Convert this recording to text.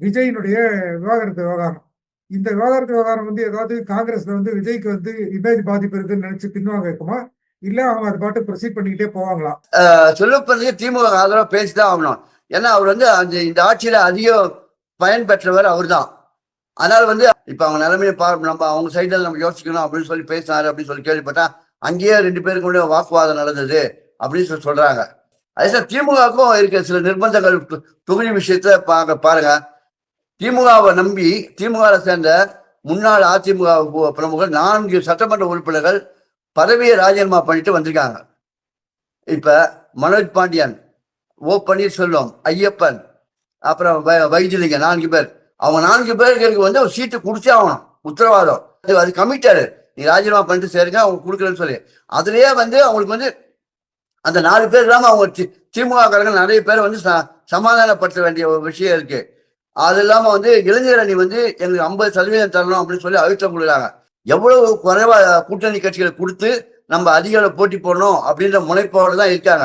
விஜயினுடைய விவாகரத்து விவகாரம். இந்த விவாகரத்து விவகாரம் வந்து ஏதாவது காங்கிரஸ்ல வந்து விஜய்க்கு வந்து இமேஜ் பாதிப்பு இருக்குன்னு நினைச்சு பின்வாங்க வைக்குமா, இல்ல அவங்க அது பாட்டு ப்ரொசீட் பண்ணிக்கிட்டே போவாங்களா? சொல்லப்போனது திமுக ஆதரவா பேசிதான் ஆகணும். ஏன்னா அவர் வந்து இந்த ஆட்சியில அதிகம் பயன் பெற்றவர் அவர் தான். அதனால வந்து இப்ப அவங்க நிலைமையை நம்ம அவங்க சைடில் நம்ம யோசிக்கணும் அப்படின்னு சொல்லி பேசினாரு அப்படின்னு சொல்லி கேள்விப்பட்டா, அங்கேயே 2 பேருக்கு வாக்குவாதம் நடந்தது அப்படின்னு சொல்லி சொல்றாங்க. அதே திமுகவுக்கும் இருக்க சில நிர்பந்தங்கள் தொகுதி விஷயத்துல பாருங்க. திமுகவை நம்பி திமுக சேர்ந்த முன்னாள் அதிமுக பிரமுகர் 4 சட்டமன்ற உறுப்பினர்கள் பதவியை ராஜினாமா பண்ணிட்டு வந்திருக்காங்க. இப்ப மனோஜ் பாண்டியன், ஓ பன்னீர்செல்வம், ஐயப்பன், அப்புறம் வைத்திலிங்க 4 பேர். அவங்க 4 பேருக்கு வந்து ஒரு சீட்டு குடிச்சே ஆகணும், உத்தரவாதம். அது கமிட்டடு. நீ ராஜினாமா பண்ணிட்டு சேருங்க, அவங்க கொடுக்குறேன்னு சொல்லி. அதுலயே வந்து அவங்களுக்கு வந்து அந்த 4 பேர் இல்லாம அவங்க திமுக காரங்க நிறைய பேர் வந்து சமாதானப்படுத்த வேண்டிய ஒரு விஷயம் இருக்கு. அது இல்லாம வந்து இளைஞர் அணி வந்து எங்களுக்கு 50% தரணும் அப்படின்னு சொல்லி அழுத்தம் கொடுக்குறாங்க. எவ்வளவு குறைவா கூட்டணி கட்சிகளை கொடுத்து நம்ம அதிக போட்டி போடணும் அப்படின்ற முனைப்போடு தான் இருக்காங்க.